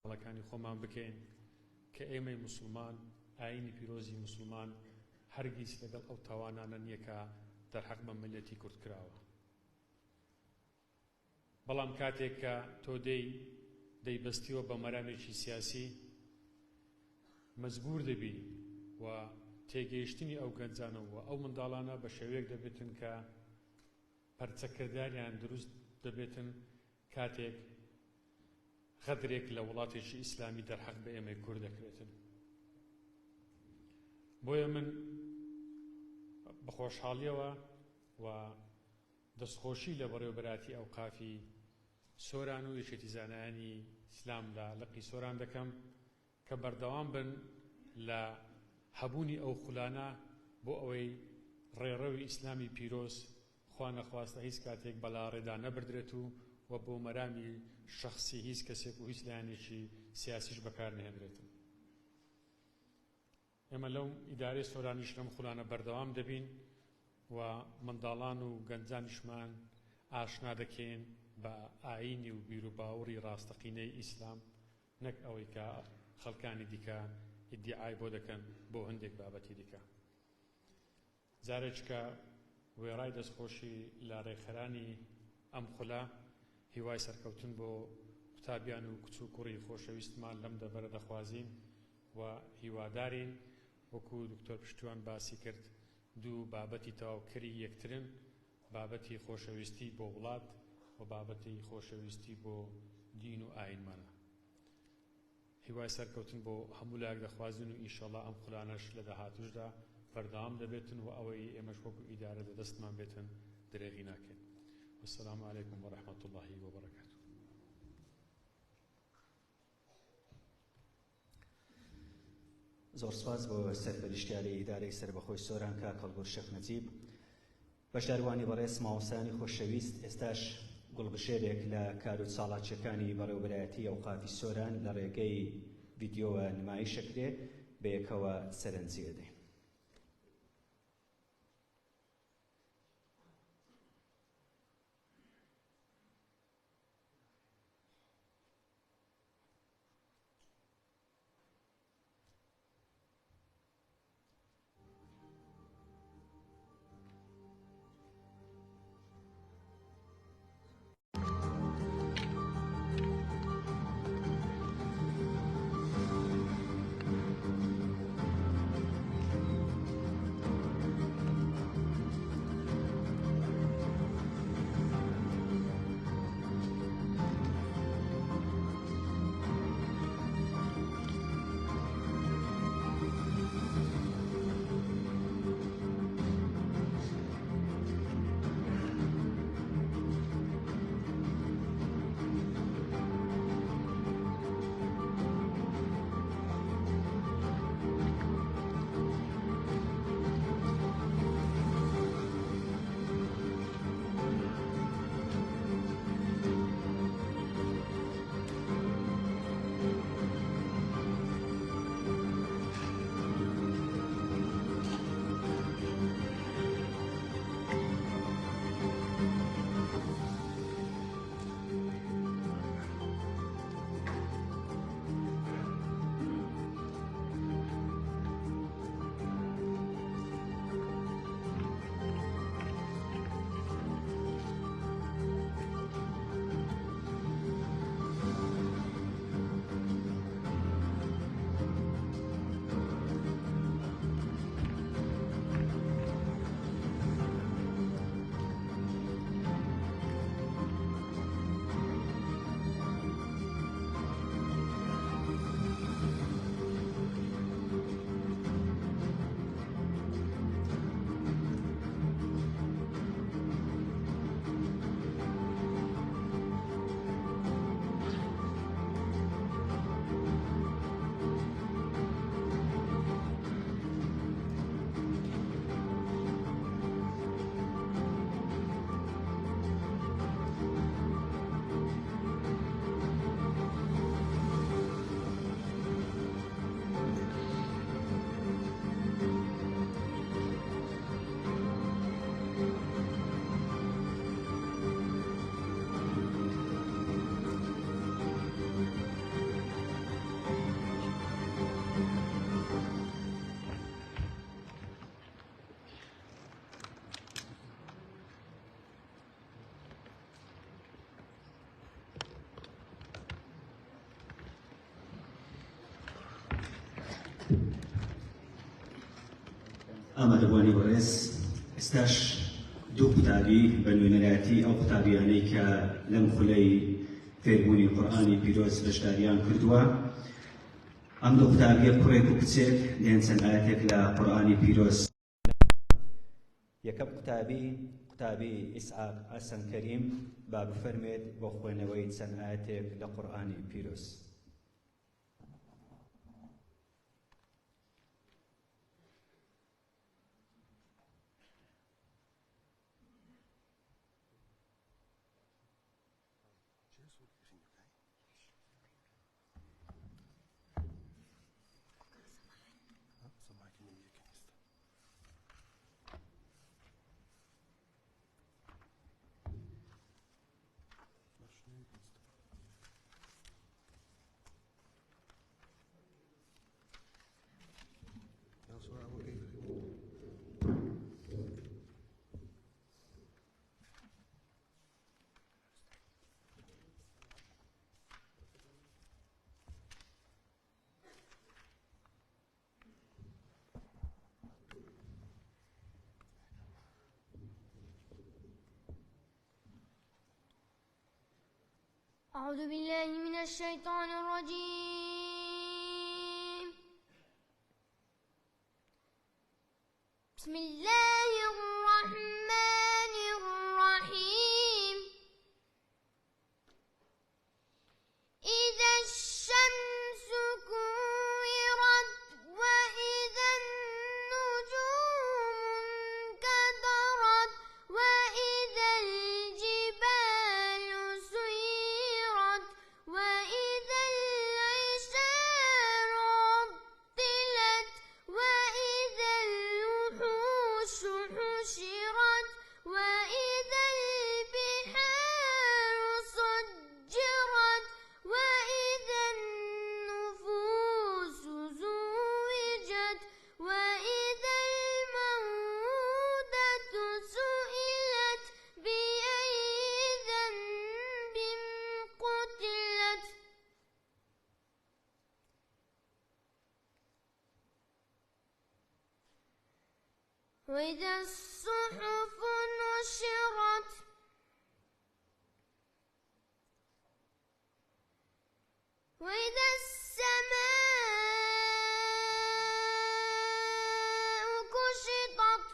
وڵەکانی خۆمان بکەین کە ئێمەی مسلمان ئاینی پیرۆزی مسلمان هەرگیز لەگەڵ ئەو تاوانانە نییە کە دەرحەق بە ملەتی کورد کراوە. بەڵام کاتێک کە تۆ دەیبەستیوە بە مەرامێکی سیاسی مەجبور دەبی و تێگەیشتنی ئەو گەنجانەوە ئەو منداڵانە بە شێوەیەک دەبێتن کە پەرچەکرداریان دروست دەبێتن کاتێک غەدرێک لە وڵاتێکی ئیسلامی دەرحەق بە ئێمەی کورد دەکرێتن. بۆیە من بەخۆشحاڵیەوە و دەستخۆشی لە بەڕێوەبەراتی ئەوقافی سۆران و یەکێتی زانایانی ئیسلامدا لەقی سۆران دەکەم کە بەردەوام بن لە هەبوونی ئەو خولانە بۆ ئەوەی ڕێڕەوی ئیسلامی پیرۆز خوا نەخواستە هیچ کاتێک بەلا ڕێدا نەبردرێت و بۆ مەرامی شەخسی هیچ کەسێک و هیچ لایەنێکی سیاسیش بەکار نەهێنرێتن. ئێمە لەو ئیدارەی سۆرانیش لەم خولانە بەردەوام دەبین و منداڵان و گەنجانیشمان ئاشنا دەکەین بە ئاینی و بیر و باوەڕی ڕاستەقینەی ئیسلام، نەک ئەوەی کە خەڵکانی دیکە ئیدعای بۆ دەکەن بۆ هەندێک بابەتی دیکە. جارێک کە وێڕای دەستخۆشی لە ڕێکخەرانی ئەم خولا هیوای سەرکەوتن بۆ قوتابیان و کچ و کوڕی خۆشەویستمان لەم دەبەرە دەخوازین و هیوادارین وەکو دکتۆر پشتیوان باسی کرد دوو بابەتی تەواوکەری یەکترن، بابەتی خۆشەویستی بۆ وڵات و بابەتی خۆشەویستی بۆ دین و ئاینمانە. هیوای سەرکەوتن بۆ هەموو لایەک دەخوازین و ئینشەڵڵا ئەم خولانەش لە داهاتووشدا بەردەوام دەبێتن و ئەوەی ئێمەش وەکو ئیدارە دەدەستمان بێتن درێغی ناکەین. والسلام عليكم ورحمة الله وبركاته. زۆر سپاس بۆ سەرپەرشتیاری ئیدارەی سەربەخۆی سۆران کاک هەڵگور شێخ نەجیب. بەشداروانی بەڕێز ماوەسانی خۆشەویست، ئێستاش گوڵبشێرێک لە کار و چالاکیەکانی بەڕێوەبەرایەتی ئەوقافی سۆران لە ڕێگەی ڤیدیۆوە نمایشەکرێ بە یەکەوە سەرنجی دەدەین. ئامادەبوانی بەڕێز ئێستاش دوو قوتابی بە نوێنەرایەتی ئەو قوتابیانەی کە لەم خولەی فێربوونی قورئانی پیرۆز بەشداریان کردووە. ئەم دوو قوتابیە کوڕێک و کچێک دێن چەند ئاەتێک لە قورئانی پیرۆز. یەکەم قوتابی ئیسحاق حەسەن کەریم با بفەرمێت بۆ خوێندنەوەی چەند ئاەتێک لە قورئانی پیرۆز. أعوذ بالله من الشيطان الرجيم. بسم الله الرحمن الرحيم. إذا الشمس كورت وإذا النجوم انكدرت وإذا الجبال سيرت وإذا العشار عطلت وإذا الوحوش حشرت وإذا البحار سجرت وإذا النفوس زوجت وإذا الموءودة سئلت بأي ذنب قتلت وإذا الصحف نشرت وإذا السماء كشطت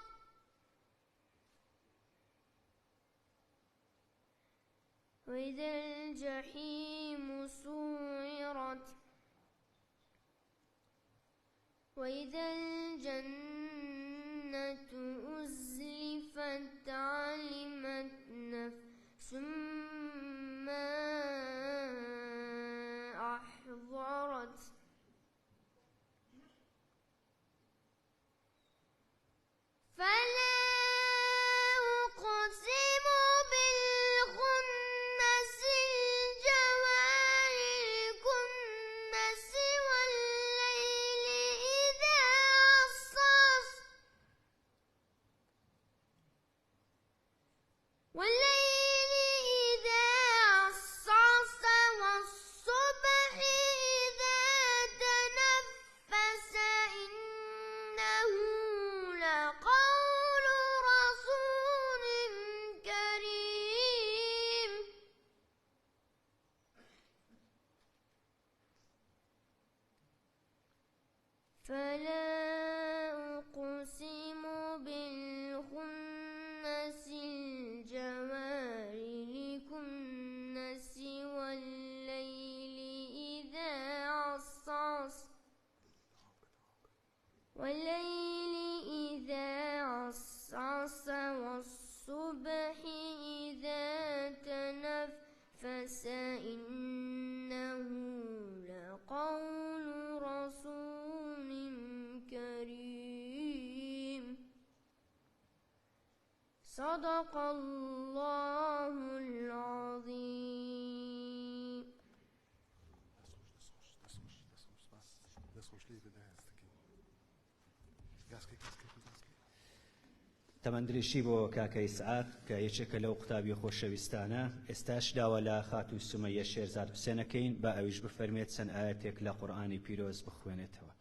وإذا الجحيم سعرت وإذا الجنة أزلفت علمت نفس ما أحضرت فلا أقسم بالخنس الجوار الكنس والليل إذا عصعص والليل إذا عصعص والصبح إذا تنفس إنه لقول رسول كريم فلا أقسم بالخنس الجوار الكنس والليل إذا عصعص والليل إذا عصعص والصبح إذا تنفس إنه لقول رسول كريم صدق الله العظيم. تەمەندریشی بۆ کاکە ئیسعاق کە یەکێکە لەو قوتابی خۆشەویستانە. ئێستاش داوە لە خاتوو سومەیە شێرزاد حوسێنەکەین با ئەویش بفەرمێت چەند ئاەتێک لە قورئانی پیرۆز بخوێنێتەوە.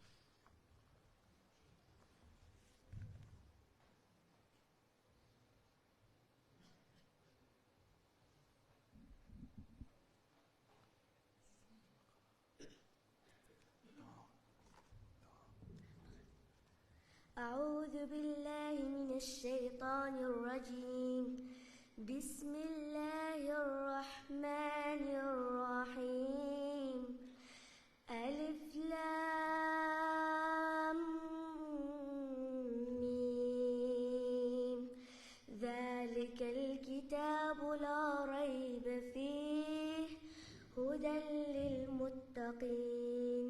بالله من الشيطان الرجيم. بسم الله الرحمن الرحيم. ألف لام ميم. ذلك الكتاب لا ريب فيه هدى للمتقين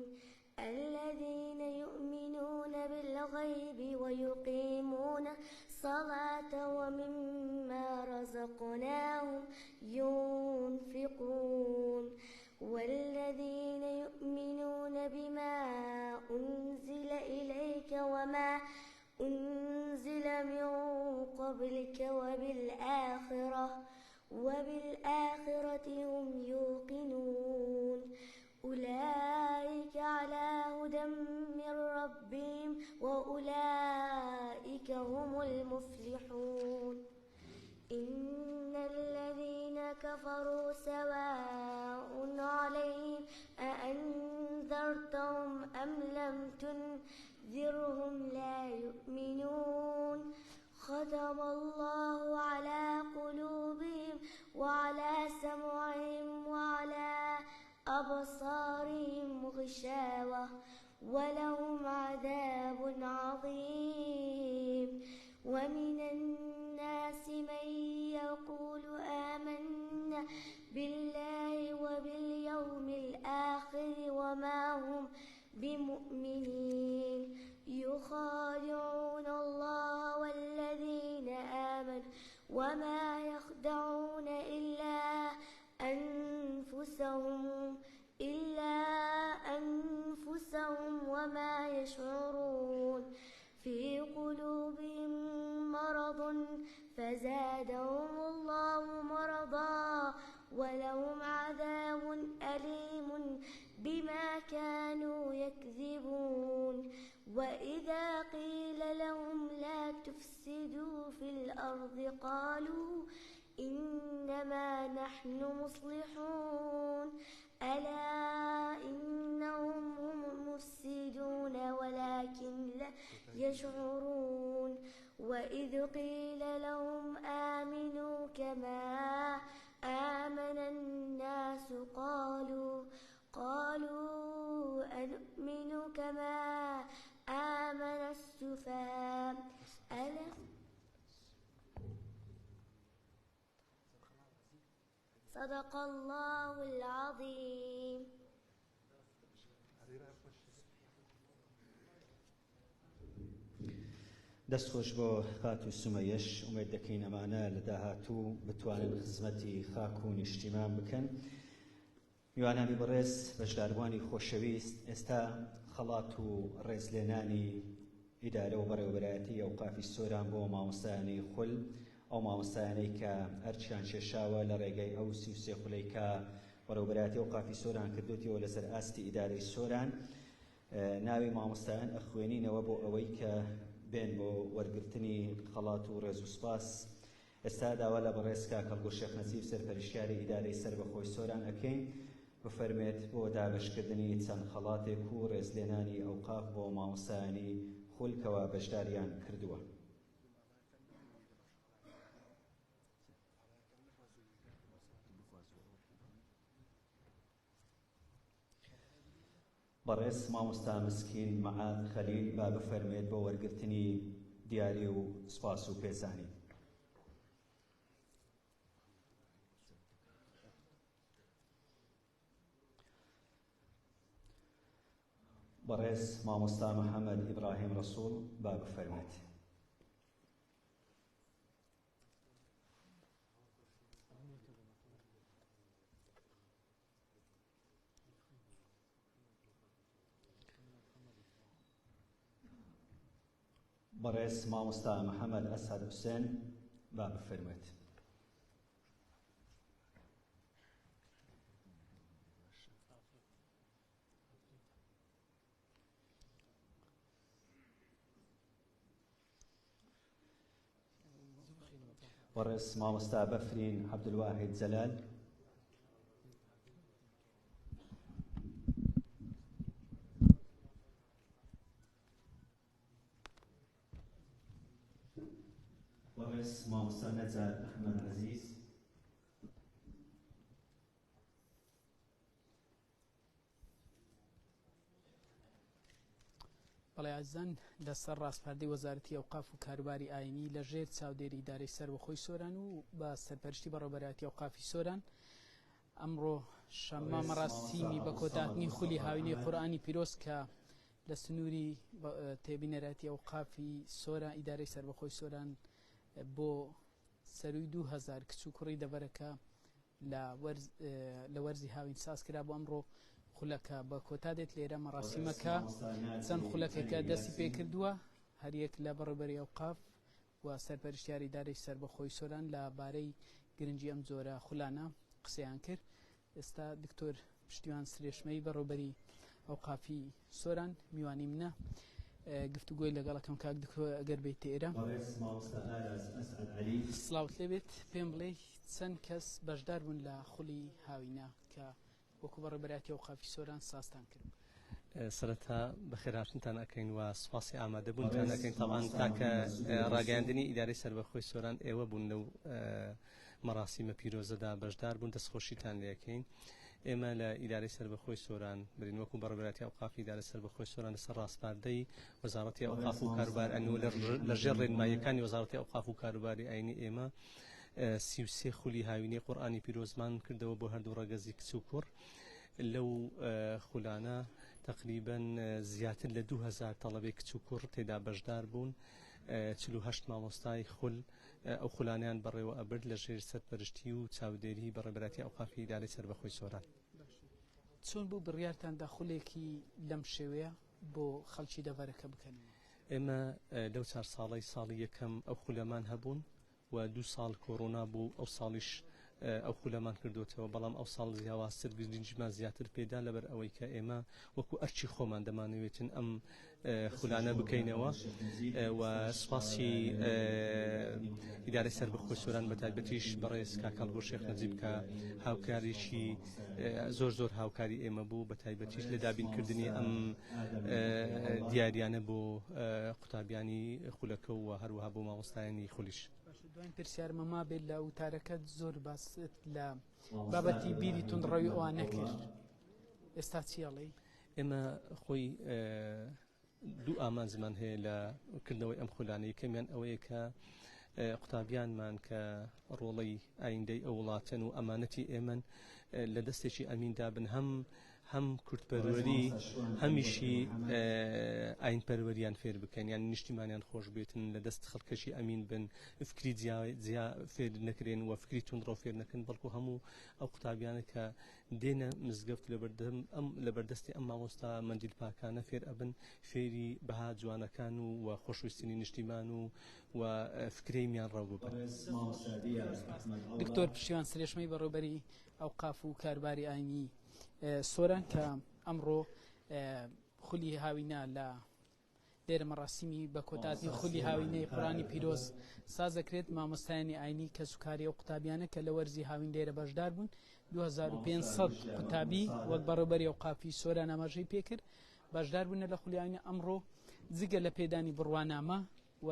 الذين يؤمنون بالغيب ويقيمون الصلاة ومما رزقناهم ينفقون والذين يؤمنون بما أنزل إليك وما أنزل من قبلك وبالآخرة هم يوقنون أولئك على هدى من ربهم وأولئك هم المفلحون. إن الذين كفروا سواء عليهم أأنذرتهم أم لم تنذرهم لا يؤمنون. ختم الله على قلوبهم وعلى سمعهم وعلى أبصارهم غشاوة ولهم عذاب عظيم. ومن الناس من يقول آمنا بالله وباليوم الآخر وما هم بمؤمنين يخادعون الله والذين آمنوا وما يخدعون إلا أنفسهم وما يشعرون. في قلوبهم مرض فزادهم الله مرضا ولهم عذاب أليم بما كانوا يكذبون. وإذا قيل لهم لا تفسدوا في الأرض قالوا إنما نحن مصلحون ألا إنهم هم المفسدون ولكن لا يشعرون. وإذ قيل لهم آمنوا كما آمن الناس قالوا أنؤمن كما آمن السفهاء صدق الله العظيم. دەستخۆش بۆ خات و سومەیەش ئومێد دەکەین ئەمانە لە داهاتوو بتوانن خزمەتی خاک و نیشتیمان بکەن. میوانانی بەڕێز بەشداروانی خۆشەویست، ئێستا خەڵات و ڕێزلێنانی ئیدارە و بەڕێوەبەرایەتی ئەوقافی سۆران بۆ مامۆستایانی خول، ئەو مامۆستایانەی کە ئەرچیان شێشاوە لە ڕێگەی ئەو 33 خولەی کە بەڕێوەبەرایەتی ئەوقافی سۆران کردوتیەوە لەسەر ئاستی ئیدارەی سۆران، ناوی مامۆستایان ئەخوێنینەوە بۆ ئەوەی کە بێن بۆ وەرگرتنی خەڵات و ڕێز و سوپاس. ئێستا داوا لە بەڕێزکە کەڵگوڕ شێخ نەجیب سەرپەرشتیاری ئیدارەی سەربەخۆی سۆران ئەکەین بفەرمێت بۆ دابەشکردنی چەند خەڵاتێک و ڕێزلێنانی ئەوقاف بۆ مامۆستایانی خولکەوە بەشداریان کردووە. بەڕێز مامۆستا مسکین مەعاد خەلیل با بفەرمێت بۆ وەرگرتنی دیاری و سوپاس و پێزانی. بەڕێز مامۆستا محەممەد ئیبراهیم ڕەسوڵ با بفەرمێت. بەڕێز مامۆستا محەممەد ئەسعەد حوسێن با بفەرمێت. بەڕێز مامۆستا بەفرین عەبدولواحید جەلال بەڕێز مامۆستا نەجار ئەحمەد عەزیز. بەڵێ عەزیزان لەسەر ڕاستپاردەی وەزارەتی ئەوقاف و کاروباری ئاینی لەژێر چاودێری ئیدارەی سەربەخۆی سۆران و بە سەرپەرشتی بەڕێوەبەرایەتی ئەوقافی سۆران ئەمڕۆ شەممە مەراسیمی بە کۆتاتنی خولی هاوینەی قورئانی پیرۆز کە لە سنووری تێبینەرەتی ئەوقافی سۆران ئیدارەی سەربەخۆی سۆران بۆ سەرووی 2000 کچ و کوڕی دەبەرەکە لە وەرزی هاوین ساز کرا بۆ ئەمڕۆ خولەکە بە کۆتا دێت لێرە مەراسیمەکە چەند خولەکێکە دەستی پێ کردووە هەریەک لە بەڕێوەبەری ئەوقاف و سەرپەرشتیاری ئیدارەی سەربەخۆی سۆران لەبارەی گرنگی ئەم جۆرە خولانە قسەیان کرد. ئێستا دکتۆر پشتیوان سرێشمەی بەڕێوەبەری ئەوقافی سۆران میوانی منە گفتوگۆی لەگەڵەکەم کاک دکتۆر ئەگەر بیت ئێرە. سڵاوت لێبێت پێم بڵێ چەند کەس بەشدار بوون لە خولی هاوینە کە وەکو بەڕێوەبەرایەتی ئەوقافی سۆران سازتان کرد؟ سەرەتا بەخێرهاتنتان ئەکەین و سوپاسی ئامادەبوونتان ئەکەین. تاوان تاکە ڕاگەیاندنی ئیدارەی سەربەخۆی سۆران ئێوە بوون لەو مەراسیمە پیرۆزەدا بەشدار بوون، دەستخۆشیتان لێەکەین. ئێمە لە ئیدارەی سەربەخۆی سۆران برین وەکو بەڕێوەبەرایەتی ئەوقافی ئیدارەی سەربەخۆی سۆران لەسەر ڕاستپاردەی وەزارەتی ئەوقاف و کاروبار ئەنوە لەژێر ڕێنماییەکانی وەزارەتی ئەوقاف و کاروباری ئاینی ئێمە 33 خولی هاوینەی قورئانی پیرۆزمان کردەوە بۆ هەردوو ڕەگەزی کچ و کوڕ. لەو خولانە تقریبا زیاتر لە 2000 تەڵەبەی کچ و کوڕ تێدا بەشدار بوون. 48 مامۆستای خول ئەو خولانیان بەڕێوە ئەبرد لە ژێر سەرپەرشتی و چاودێری بەڕێوەبەرایەتی ئەوقافی ئیدارەی سەربەخۆی سۆران. چۆن بوو بڕیارتاندا خولێکی لەم شێوەیە بۆ خەڵکی دەڤەرەکە بکەنەوە؟ ئێمە لەو 4 ساڵی ساڵی یەکەم ئەو خولەمان هەبوون و 2 ساڵ کۆڕۆنا بوو، ئەو ساڵیش ئەو خولەمان کردوتەوە، بەڵام ئەو ساڵ جیاوازتر گرنگیمان زیاتر پێدا لەبەر ئەوەی کە ئێمە وەکو ئەرچی خۆمان دەمانەوێتن ئەم خولانە بکەینەوە و سوپاسی ئیدارەی سەربەخۆی سۆران بە تایبەتیش بەڕێز کاکەڵگۆ شێخ نەجیب کە هاوکاریشی زۆر هاوکاری ئێمە بوو، بە تایبەتیش لە دابینکردنی ئەم دیاریانە بۆ قوتابیانی خولەکە و هەروەها بۆ مامۆستایانی خولیش. دوای پرسیارمەما بێت لە وتارەکەت زۆر باست لە بابەتی بیری توندڕەوی ئەوانە کرد، ئێستا چیاڵێ؟ ئێمە خۆی دوو ئامانجمان هەیە لە کردنەوەی ئەم خولانەی کەمیان ئەوەیە کە قوتابیانمان کە ڕۆڵەی ئایندەی ئەو وڵاتن و ئەمانەتی ئێمن لە دەستێکی ئەمیندا بن، هەم کورتپەروەری هەمیشی ئاین پەروەریان فێر بکەن، یان نیشتیمانیان خۆش بێتن، لە دەست خەڵکەشی ئەمین بن، فکری جیا فێر نەکرێن و فکری توندڕۆ فێر نەکەن، بەڵکو هەموو ئەو قوتابیانە کە دێنە مزگەوت لە بەردەستی ئەم مامۆستا مەندیل پاکانە فێر ئەبن، فێری بەها جوانەکان و خۆشویستنی نیشتیمان و فکرەی میان ڕەو ببن. دکتۆر پشتیوان سرێشمەی بەڕێوەبەری ئەوقاف و کاروباری ئاینی سۆران کە ئەمڕۆ خولی هاوینە لە لێرە مەراسیمی بە کۆتاتنی خولی هاوینەی قورئانی پیرۆز سازەکرێت، مامۆستایانی ئاینی کە سوکاری ئەو قوتابیانە کە لە وەرزی هاوین لێرە بەشدار بوون 2500 قوتابی وەک بەڕێوەبەری ئەوقافی سۆران ئاماژەی پێکرد بەشدار بوون لە خولی هاوینە. ئەمڕۆ جگە لە پێدانی بڕوانامە و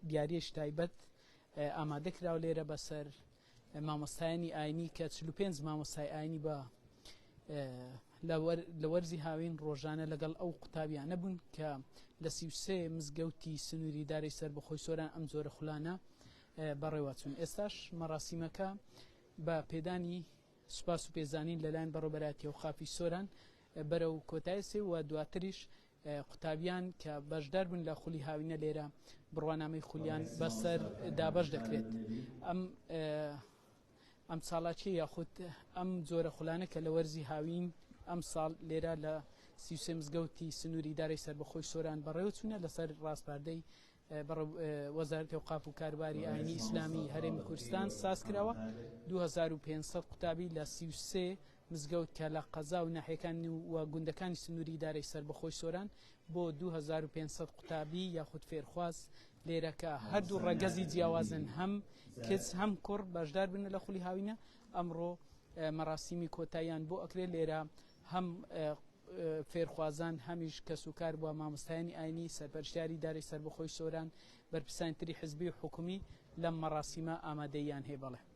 دیاریش تایبەت ئامادە کراوە لێرە بەسەر مامۆستایانی ئاینی کە 45 مامۆستای ئاینی بە لە وەرزی هاوین ڕۆژانە لەگەڵ ئەو قوتابیانە بوون کە لە 33 مزگەوتی سنووری ئیدارەی سەربەخۆی سۆران ئەم جۆرە خولانە بەڕێوەچوون. ئێستاش مەراسیمەکە بە پێدانی سوپاس و پێزانین لەلایەن بەڕێوەبەرایەتی ئەوقافی سۆران بەرەو کۆتایسێ و دواتریش قوتابیان کە بەشدار بوون لە خولی هاوینە لێرە بڕوانامەی خولیان بەسەر دابەش دەکرێت. ئەم ساڵاتی یاخود ئەم جۆرە خولانە کە لە وەرزی هاوین ئەم ساڵ لێرە لە 33 مزگەوتی سنووری ئیدارەی سەربەخۆی سۆران بەڕێوەچوونە لەسەر ڕاستپاردەی وەزارەتی ئەوقاف و کاروباری ئاینی ئیسلامی هەرێمی کوردستان ساز کراوە. 2500 قوتابی لە 33 مزگەوت کە لە قەزا و ناحیەکانی و گوندەکانی سنووری ئیدارەی سەربەخۆی سۆران بۆ 2500 قوتابی یاخود فێرخواز لێرەکە هەردوو ڕەگەزی جیاوازن، هەم کچ هەم کوڕ بەشدار بن لە خولی هاوینە. ئەمڕۆ مەراسیمی کۆتاییان بۆ ئەکرێت لێرە هەم فێرخوازان هەمیش کەسوکار بووە مامۆستایانی ئاینی سەرپەرشتیاری ئیدارەی سەربەخۆی سۆران بەرپرسانتری حزبی و حکومی لەم مەراسیمە ئامادەیان هەیە. بەڵێ